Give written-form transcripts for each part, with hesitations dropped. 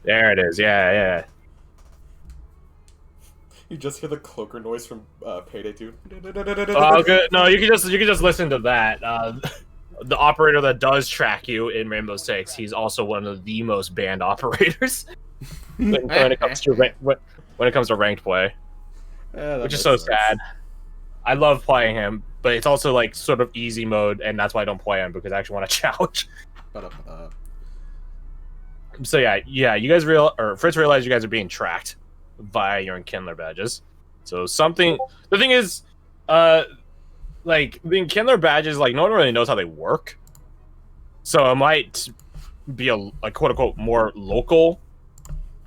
There it is. Yeah, yeah. You just hear the cloaker noise from Payday 2. Oh, good. No, you can just listen to that. The operator that does track you in Rainbow Six, he's also one of the most banned operators when it comes to when it comes to ranked play, which is so sad. I love playing him, but it's also like sort of easy mode, and that's why I don't play him because I actually want to challenge. So yeah, you guys Fritz realized you guys are being tracked via your Kindler badges. So the thing is, like the Kindler badges, like no one really knows how they work. So it might be a quote unquote more local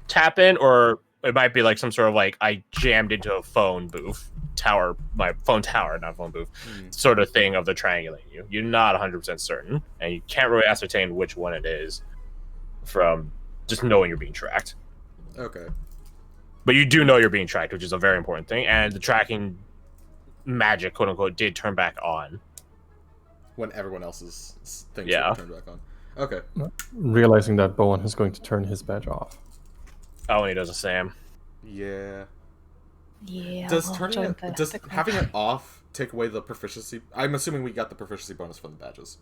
tap in, or it might be like some sort of like I jammed into a phone booth tower, my phone tower, not phone booth, sort of thing of the triangulating you. You're not 100% certain, and you can't really ascertain which one it is from just knowing you're being tracked. Okay. But you do know you're being tracked, which is a very important thing, and the tracking magic, quote unquote, did turn back on. When everyone else's things turned back on. Okay. Realizing that Bowen is going to turn his badge off. Oh, and he does the same. Yeah. Yeah. Does having it off take away the proficiency? I'm assuming we got the proficiency bonus from the badges.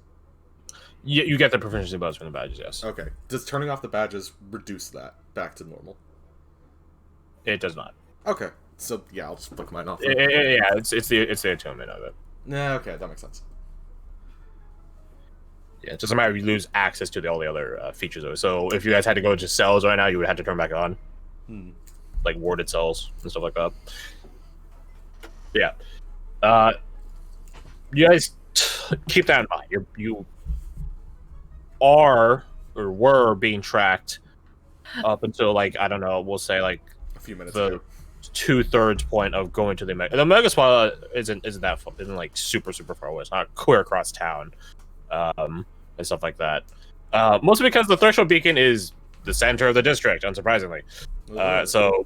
You get the proficiency bonus from the badges, yes. Okay. Does turning off the badges reduce that back to normal? It does not. Okay. So yeah, I'll just flick mine off. Yeah, it's the attunement of it. Yeah, okay, that makes sense. Yeah, it doesn't matter if you lose access to all the other features of it. So if you guys had to go to cells right now, you would have to turn back on. Like warded cells and stuff like that. Yeah. You guys keep that in mind. You are or were being tracked up until like, I don't know, we'll say like a few minutes ago. 2/3 point of going to the mega spot isn't like super far away. It's not clear across town, and stuff like that. Mostly because the threshold beacon is the center of the district, unsurprisingly. So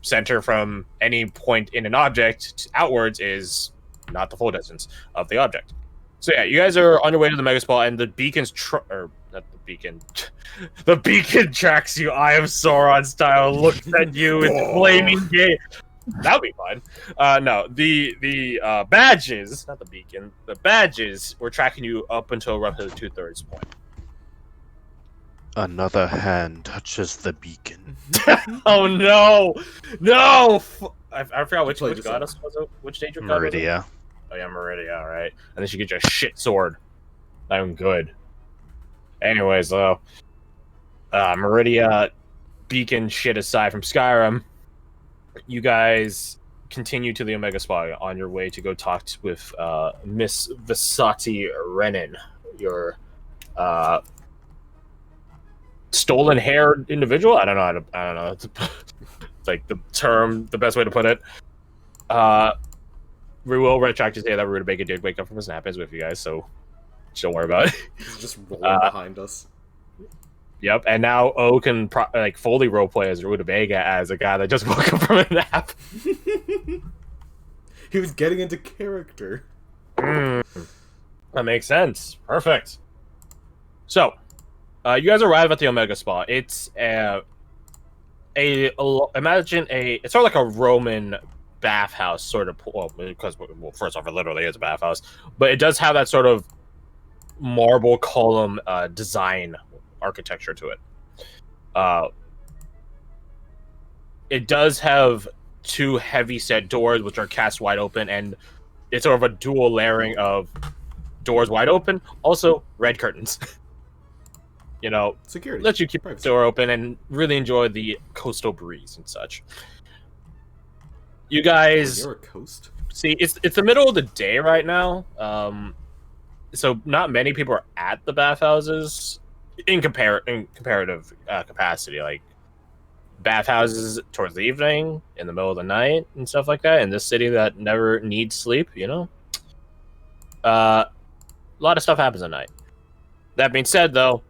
center from any point in an object outwards is not the full distance of the object. So yeah, you guys are on your way to the mega spot, and the beacon's not the beacon. The beacon tracks you, Eye of Sauron style, looks at you with flaming gaze. That would be fun. No, the badges, not the beacon, the badges were tracking you up until roughly the 2/3 point. Another hand touches the beacon. Oh no! No! I forgot which goddess was it? Which danger goddess was it? Meridia. Oh yeah, Meridia, alright. And then she gets you a shit sword. Not even good. Anyways, though. Meridia, beacon shit aside from Skyrim, you guys continue to the Omega Spa on your way to go talk with Miss Visati Renan, your stolen hair individual? I don't know. It's like the best way to put it. We will retroactively say that Rutabaga did wake up from his nap is with you guys, so don't worry about it. He's just rolling behind us. Yep, and now O can fully roleplay as Rutabaga as a guy that just woke up from a nap. He was getting into character. That makes sense. Perfect. So, you guys arrive at the Omega Spa. It's imagine it's sort of like a Roman bathhouse sort of, because first off, it literally is a bathhouse, but it does have that sort of marble column design architecture to it. It does have two heavy set doors which are cast wide open, and it's sort of a dual layering of doors wide open, also red curtains. Security. Let you keep the door open and really enjoy the coastal breeze and such. You guys, you're a coast. See, it's the middle of the day right now, so not many people are at the bathhouses in comparative capacity. Like bathhouses towards the evening, in the middle of the night, and stuff like that. In this city that never needs sleep, a lot of stuff happens at night. That being said, though,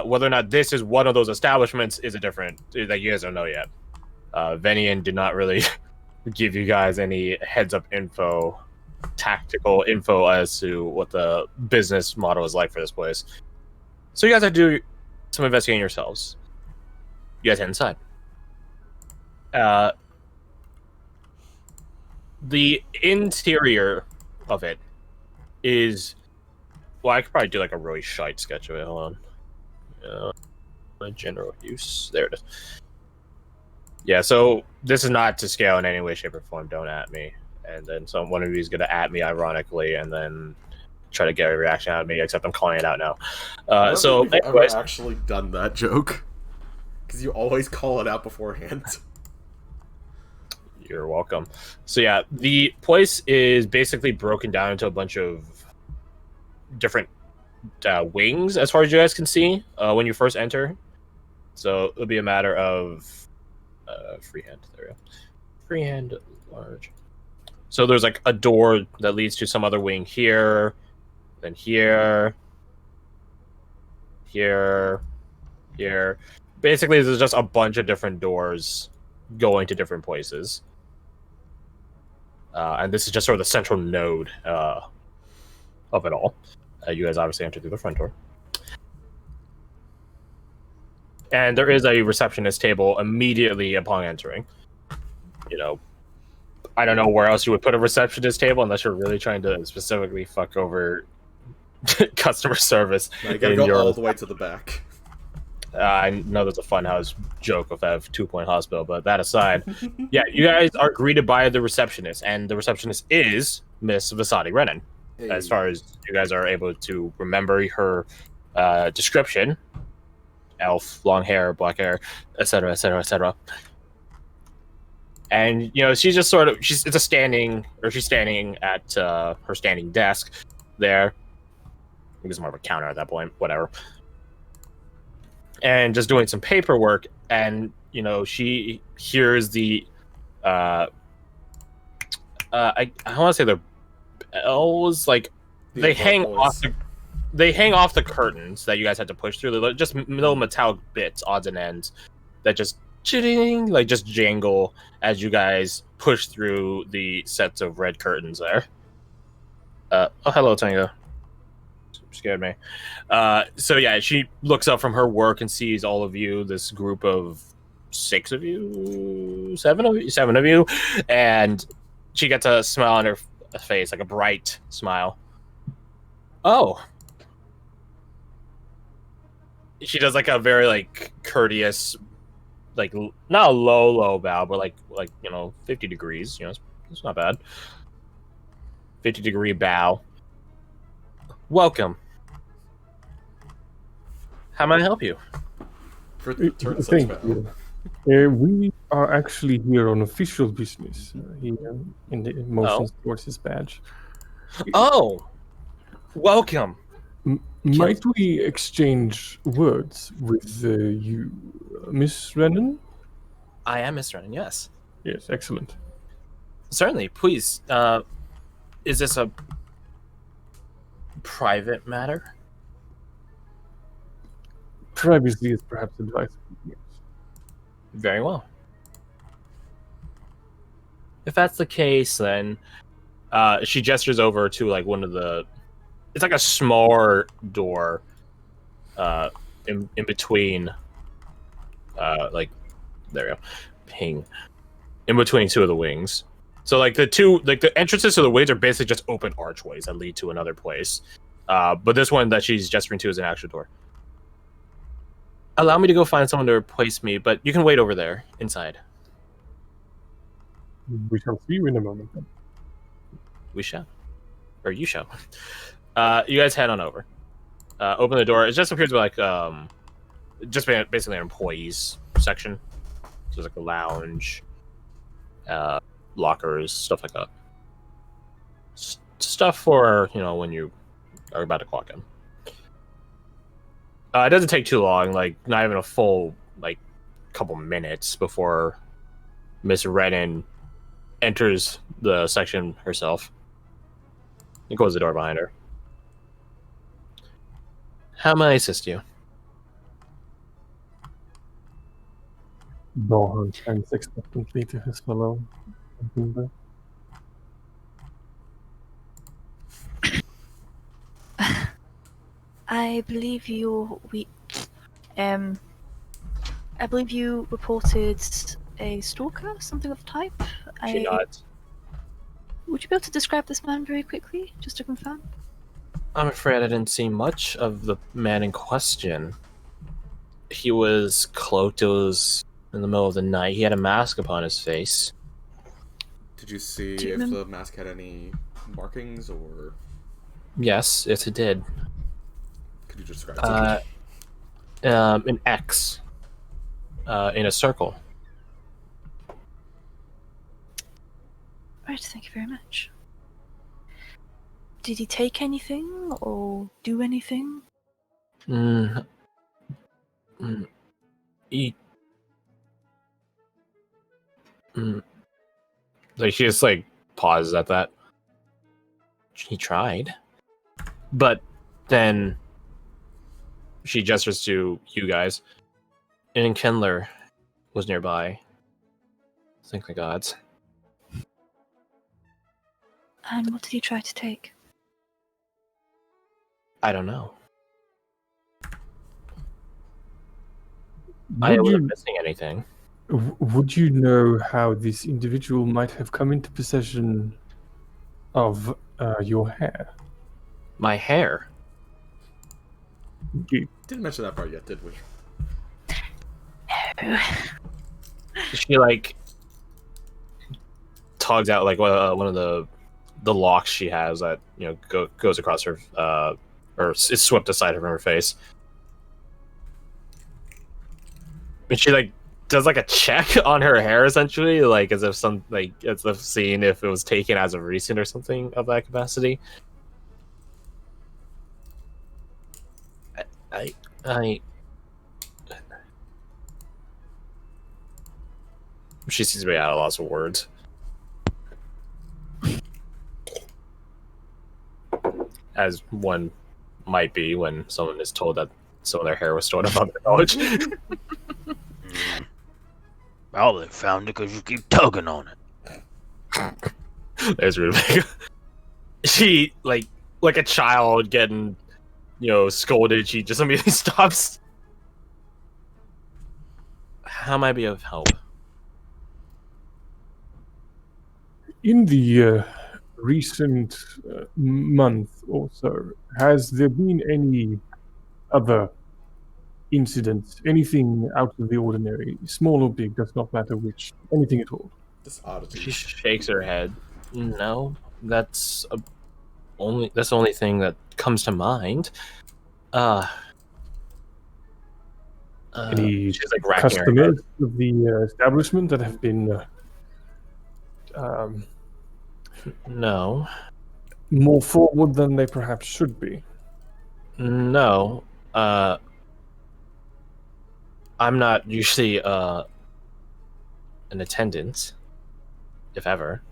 whether or not this is one of those establishments is a different that you guys don't know yet. Venian did not really give you guys any heads-up info, tactical info as to what the business model is like for this place. So you guys have to do some investigating yourselves. You guys head inside. The interior of it is... Well, I could probably do like a really shite sketch of it. Hold on. General use. There it is. Yeah, so this is not to scale in any way, shape, or form. Don't at me. And then one of you is going to at me ironically, and then try to get a reaction out of me, except I'm calling it out now. So I've never actually done that joke. Because you always call it out beforehand. You're welcome. So yeah, the place is basically broken down into a bunch of different wings, as far as you guys can see, when you first enter. So it'll be a matter of freehand. There we go. Freehand large. So there's like a door that leads to some other wing here, then here, here, here. Basically, there's just a bunch of different doors going to different places. And this is just sort of the central node of it all. You guys obviously enter through the front door. And there is a receptionist table immediately upon entering. You know, I don't know where else you would put a receptionist table unless you're really trying to specifically fuck over customer service. No, you gotta go all the way to the back. I know there's a funhouse joke of that 2-point hospital, but that aside, yeah, you guys are greeted by the receptionist, and the receptionist is Miss Vasadi Renan. Hey. As far as you guys are able to remember her description: elf, long hair, black hair, etc., etc., etc. And you know, she's just sort of she's standing at her standing desk there. I think it's more of a counter at that point, whatever. And just doing some paperwork, and you know, she hears the I want to say they're bells, like they hang off the curtains that you guys had to push through. They're just little metallic bits, odds and ends, that just like just jangle as you guys push through the sets of red curtains there. Oh, hello, Tango. Scared me. So yeah, she looks up from her work and sees all of you, this group of 6 of you, 7 of you, and she gets a smile on her face, like a bright smile. Oh. She does like a very like courteous, like not a low bow, but like you know, 50 degrees. You know, it's not bad. 50-degree bow. Welcome. How may I help you? Thank you. We are actually here on official business. He motions towards his badge. Oh, welcome. Might we exchange words with you, Miss Renan? I am Miss Renan, yes. Yes, excellent. Certainly, please. Is this a private matter? Privacy is perhaps advisable. Yes. Very well. If that's the case, then she gestures over to like one of the... It's like a smaller door in between... like, there we go. Ping. In between 2 of the wings. So like the entrances to the wings are basically just open archways that lead to another place. But this one that she's gesturing to is an actual door. Allow me to go find someone to replace me, but you can wait over there, inside. We shall see you in a moment. Then. We shall. Or you shall. You guys head on over. Open the door. It just appears to be like, just basically an employees section. So there's like a lounge, lockers, stuff like that. Stuff for, you know, when you are about to clock in. It doesn't take too long, like not even a full like couple minutes before Miss Renan enters the section herself and closes the door behind her. How may I assist you? Bohan turns expectantly to his fellow. I believe you. I believe you reported a stalker, something of the type. She nods. Would you be able to describe this man very quickly, just to confirm? I'm afraid I didn't see much of the man in question. He was cloaked. It was in the middle of the night. He had a mask upon his face. Did you see Do you if remember- the mask had any markings, or Yes, it did. could you describe it to me? An X in a circle. Right, thank you very much. Did he take anything or do anything? Mm. Mm. He. Mm. Like she just like pauses at that. He tried, but then she gestures to you guys, and Kendler was nearby. Thank the gods. And what did he try to take? I don't know. I Would wasn't you missing anything. would you know how this individual might have come into possession of your hair? My hair. Didn't mention that part yet, did we? She like tugs out like one of the locks she has that goes across her or is swept aside from her face, and she like does like a check on her hair essentially, like as if seeing if it was taken as of recent or something of that capacity. I She seems to be out of lots of words. As one might be when someone is told that some of their hair was stolen without their knowledge. Well, they found it because you keep tugging on it. There's Rubik. She like a child getting scolded. She just immediately stops. How might I be of help? In the recent month or so, has there been any other incidents, anything out of the ordinary, small or big, does not matter which, anything at all? This oddity. She shakes her head. No, that's the only thing that comes to mind. Any she's like racking her head. customers of the establishment that have been No. more forward than they perhaps should be? No. I'm not usually an attendant, if ever.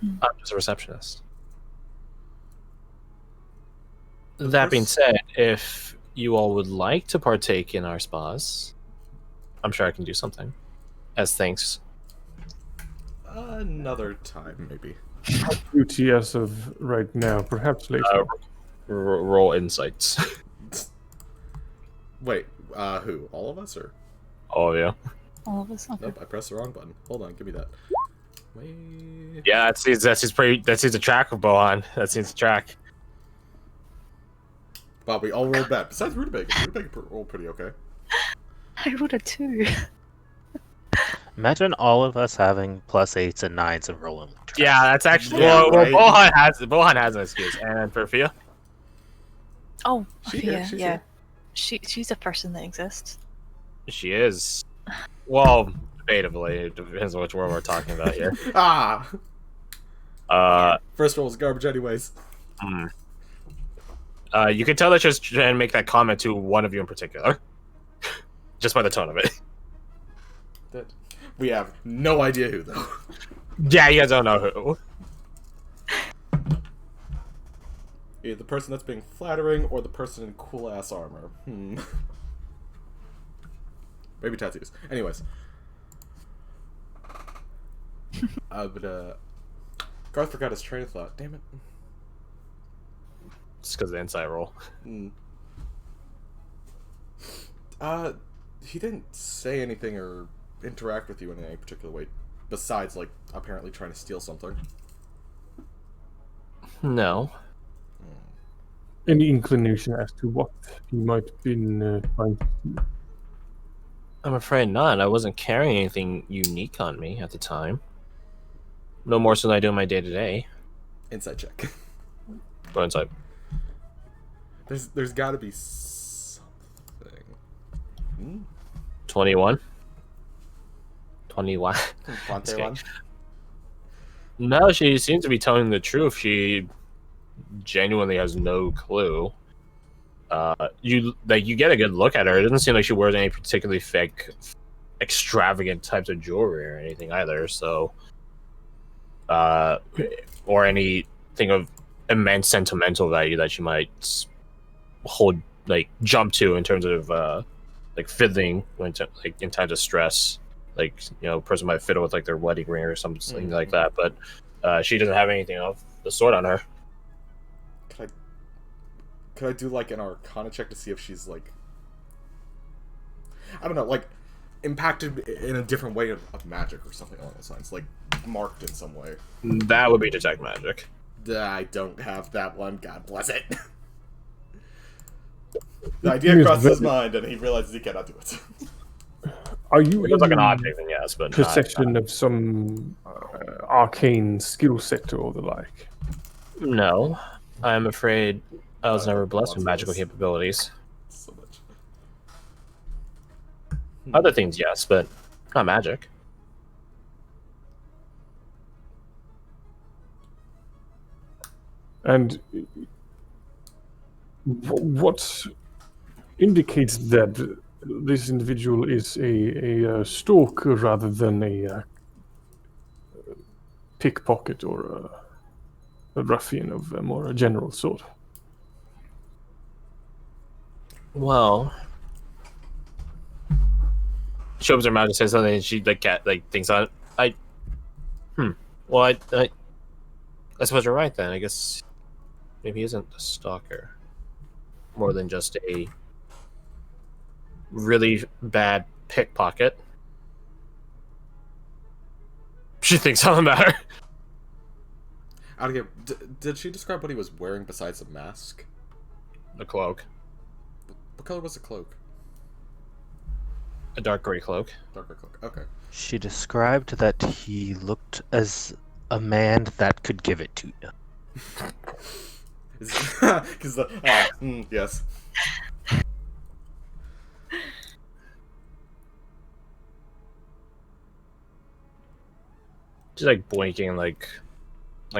I'm just a receptionist. That being said, if you all would like to partake in our spas, I'm sure I can do something. As thanks. Another time, maybe. Duty as of right now, perhaps later. Roll insights. Wait, who? All of us, or? Oh yeah. All of us. Okay. Nope, I pressed the wrong button. Hold on, give me that. Wait. Yeah, that seems a track of Bohan. That seems a track. Wow, we all rolled bad. Besides Rutabaga. Rutabaga rolled pretty okay. I rolled a 2. Imagine all of us having +8s and 9s and rolling. Yeah, that's actually Yeah, right. Bohan has an excuse. And Perfia? Oh, She's yeah, here. yeah. She's a person that exists. She is. Well, debatably. It depends on which one we're talking about here. First roll was garbage anyways. You can tell that she's trying to make that comment to one of you in particular. Just by the tone of it. We have no idea who, though. Yeah, you guys don't know who. Either the person that's being flattering or the person in cool-ass armor. Maybe tattoos. Anyways. But, Garth forgot his train of thought. Damn it. Just because of the insight roll. he didn't say anything or interact with you in any particular way, besides, like, apparently trying to steal something. No. Any inclination as to what he might have been trying to do? I'm afraid not. I wasn't carrying anything unique on me at the time. No more so than I do in my day-to-day. Insight check. Go inside. There's got to be something. 21. 21. Ponte one? No, she seems to be telling the truth. She genuinely has no clue. You get a good look at her. It doesn't seem like she wears any particularly fake, extravagant types of jewelry or anything either. So, or anything of immense sentimental value that she might jump to in terms of like fiddling like in times of stress. Like, you know, a person might fiddle with like their wedding ring or something like that. But she doesn't have anything of the sort on her. Could I do like an Arcana check to see if she's like, I don't know, like impacted in a different way of magic or something along those lines, like marked in some way? That would be detect magic. I don't have that one. God bless it. The idea crosses his mind, and he realizes he cannot do it. Are you If it's like an object, then yes, but possession of some arcane skill set or the like? No, I'm afraid I was never blessed with magical capabilities. So much. Other things, yes, but not magic. And what indicates that this individual is a stalker rather than a pickpocket or a ruffian of a more general sort? Well, she opens her mouth and says something, and she thinks on it. Well, I suppose you're right then. I guess maybe he isn't a stalker, more than just a really bad pickpocket. She thinks something about her. Out of here, did she describe what he was wearing besides a mask? The cloak. What color was the cloak? A dark gray cloak. Darker cloak. Okay. She described that he looked as a man that could give it to you. Because yes. She's like blinking, like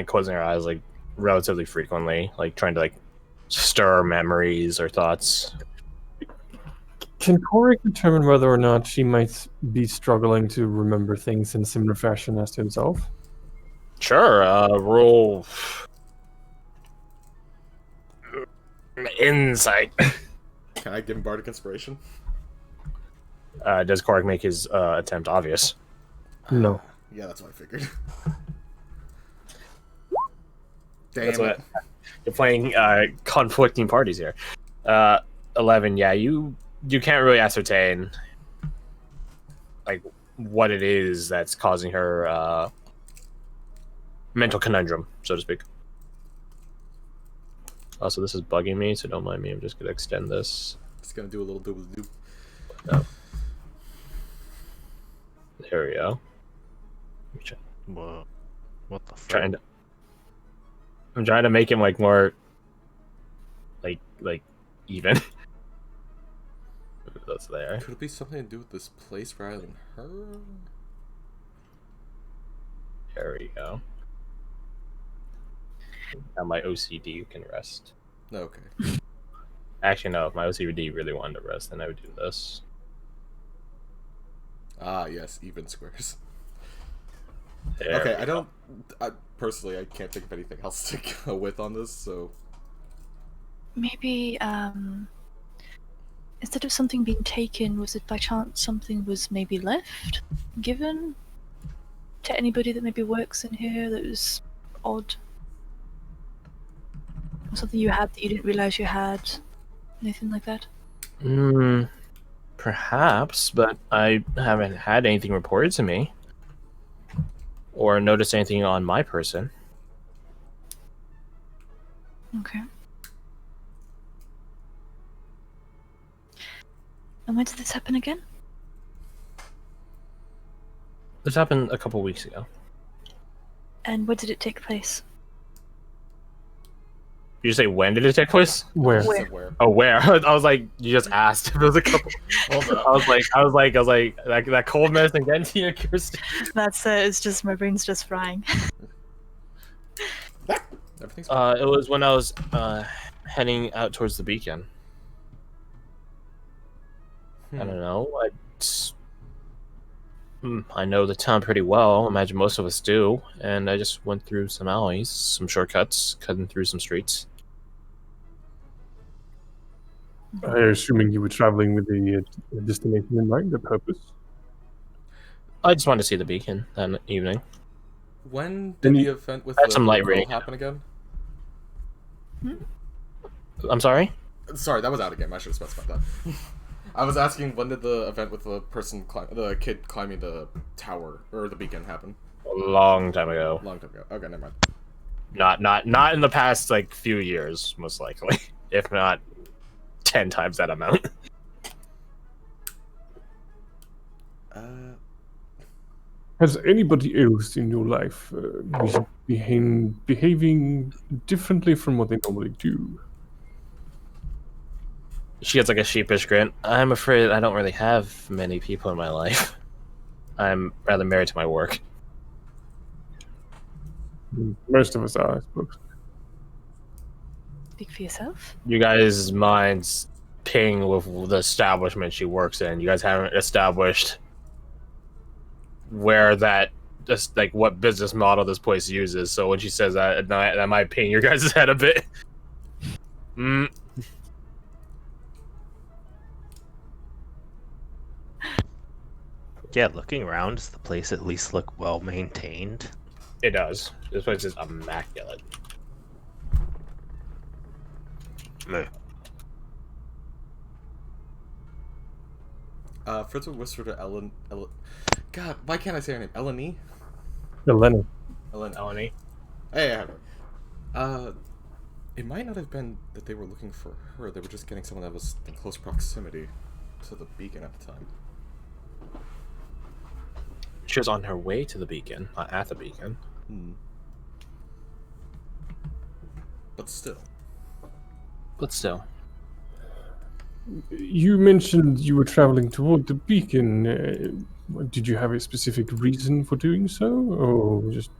closing her eyes, like relatively frequently, like trying to like stir memories or thoughts. Can Corey determine whether or not she might be struggling to remember things in similar fashion as to himself? Sure. Roll insight. Can I give him Bardic Inspiration? Does Corey make his attempt obvious? No. Yeah, that's what I figured. Damn That's it. what you're playing conflicting parties here. 11. Yeah, you can't really ascertain like what it is that's causing her mental conundrum, so to speak. Also, this is bugging me, so don't mind me. I'm just gonna extend this. Just gonna do a little doobly-doop. Oh. There we go. Whoa. What the fuck? I'm trying to make him like more like even. That's there. Could it be something to do with this place rather than her? There we go. Now my OCD can rest. Okay. Actually, no. If my OCD really wanted to rest, then I would do this. Ah, yes, even squares. There Okay, we go. personally, I can't think of anything else to go with on this, so... Maybe, instead of something being taken, was it by chance something was maybe left, given to anybody that maybe works in here that was odd? Or something you had that you didn't realize you had? Anything like that? Perhaps, but I haven't had anything reported to me. Or noticed anything on my person. Okay. And when did this happen again? This happened a couple weeks ago. And where did it take place? Did you say when did it take place? Where? She Where? said where? Oh, where? I was like, you just asked if it was a couple. Hold up. I was like, that cold medicine getting to you, Kirsten. That's it's just my brain's just frying. Everything's It was when I was heading out towards the beacon. I don't know. I know the town pretty well. I imagine most of us do. And I just went through some alleys, some shortcuts, cutting through some streets. I'm assuming you were traveling with a destination in mind, a purpose. I just wanted to see the beacon that evening. When did the event with the some light girl reading. happen again? I'm sorry? Sorry, that was out again. I should have specified that. I was asking when did the event with the kid climbing the tower or the beacon happen? A long time ago. Long time ago. Okay, never mind. Not in the past few years, most likely. If not 10 times that amount. Has anybody else in your life behaving differently from what they normally do? She gets a sheepish grin. I'm afraid I don't really have many people in my life. I'm rather married to my work. Most of us are, I suppose. Speak for yourself. You guys' minds ping with the establishment she works in. You guys haven't established where what business model this place uses. So when she says that might ping your guys' head a bit. Yeah, looking around, does the place at least look well maintained? It does. This place is immaculate. Meh. Fritz would whisper to Ellen. God, why can't I say her name? Eleni? Elena. Eleni. Hey, I have her. It might not have been that they were looking for her. They were just getting someone that was in close proximity to the beacon at the time. She was on her way to the beacon, not at the beacon. But still. You mentioned you were traveling toward the beacon. Did you have a specific reason for doing so, or just...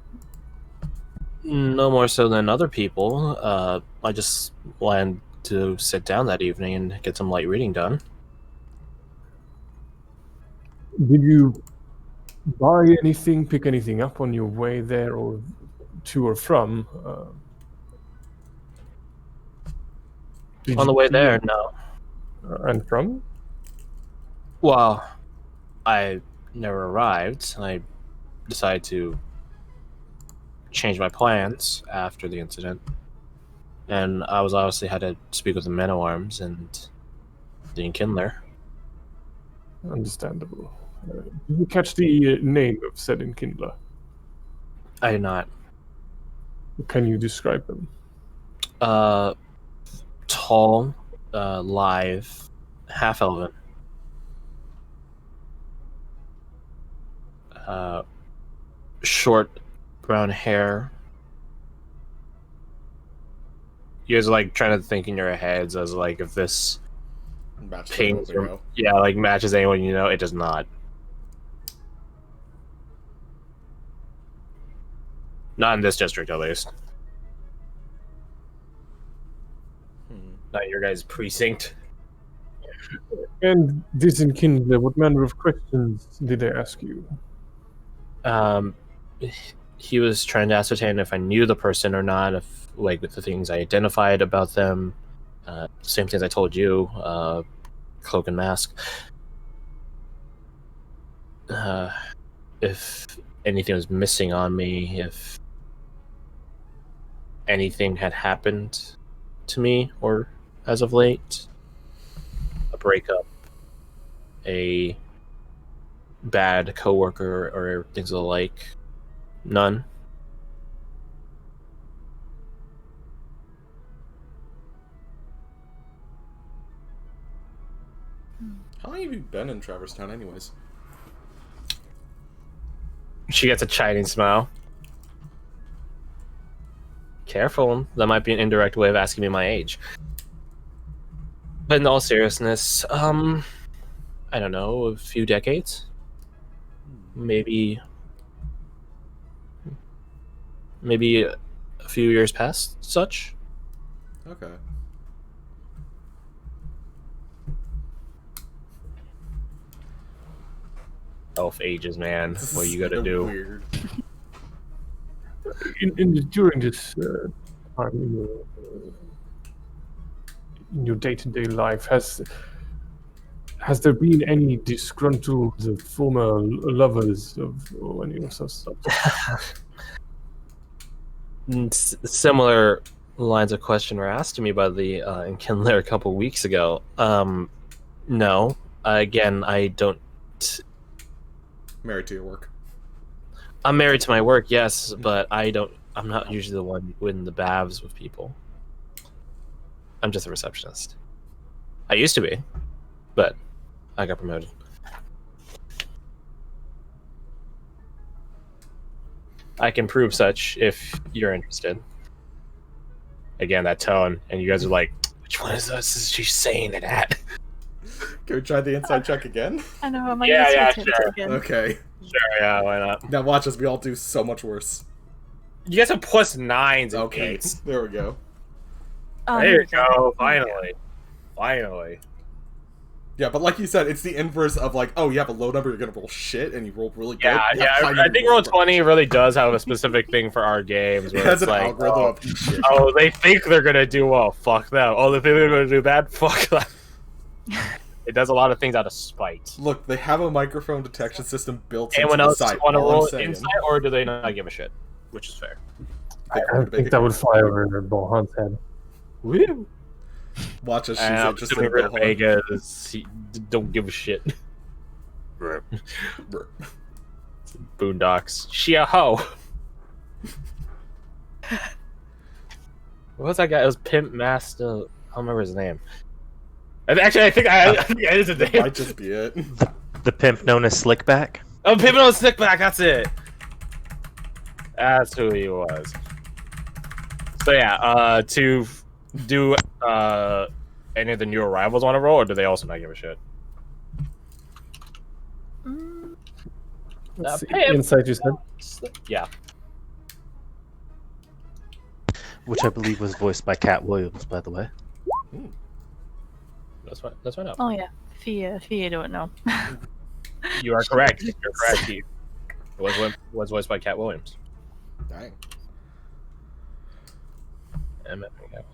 No more so than other people. I just wanted to sit down that evening and get some light reading done. Did you buy anything, pick anything up on your way there, or to or from? On the way there, no. And from? Well, I never arrived. I decided to change my plans after the incident. And I was obviously had to speak with the men at arms and the Enkindler. Understandable. Did you catch the name of said Enkindler? I did not. Can you describe them? Tall, lithe, half elven. Short brown hair. You guys are trying to think in your heads as if this pings or matches anyone you know. It does not. Not in this district, at least. Not your guys' precinct. And this Enkindler, what manner of questions did they ask you? He was trying to ascertain if I knew the person or not, if with the things I identified about them, same things I told you, cloak and mask. If anything was missing on me, if anything had happened to me or as of late, a breakup, a bad coworker or things of the like? None. How long have you been in Traverse Town, anyways? She gets a chiding smile. Careful, that might be an indirect way of asking me my age. But in all seriousness, I don't know, a few decades? Maybe a few years past such? Okay. Elf ages, man. This What is you gotta so do? Weird. During this time in your day-to-day life, has there been any disgruntled former lovers or any of such stuff? Similar lines of question were asked to me by the Enkindler a couple weeks ago. No. Again, I don't. Married to your work. I'm married to my work, yes, but I'm not usually the one in the bavs with people. I'm just a receptionist. I used to be, but I got promoted. I can prove such if you're interested. Again, that tone, and you guys are like, which one is this? Is she saying it at? Can we try the inside check again? I know, am I Yeah, gonna yeah, attempt it sure. again? Okay. Sure, yeah, why not? Now watch us. We all do so much worse. You guys have +9s and Okay. 8s. There we go. Oh, There you we go. Finally. Finally. Yeah, but like you said, it's the inverse of like, oh, you have a low number, you're gonna roll shit, and you roll really good. Yeah, You have yeah. high I number, think you roll roll 20 really does have a specific thing for our games. It Where has it's an like, algorithm oh, of eat shit. oh, they think they're gonna do well. Fuck them. Oh, they think they're gonna do bad. Fuck them. It does a lot of things out of spite. Look, they have a microphone detection system built into Anyone the else site. want to All I'm roll saying. insight, or do they not give a shit? Which is fair. I think that would fly over Bohan's head. Woo. Watch us. She's I'm interested assuming in Rid of Bohan. Vegas. He don't give a shit. Boondocks. She a hoe. What was that guy? It was Pimp Master. I don't remember his name. Actually, I think that is his That name. might just be it. The pimp known as Slickback. Oh, Pimp on Stickback. That's it. That's who he was. So yeah, to do any of the new arrivals on a roll, or do they also not give a shit? Let's see. Pimp. Insight, you said? Yeah. Which I believe was voiced by Cat Williams, by the way. That's right. Oh yeah, Fia don't know. You are correct. You're correct. He was voiced by Cat Williams. Dang. Cat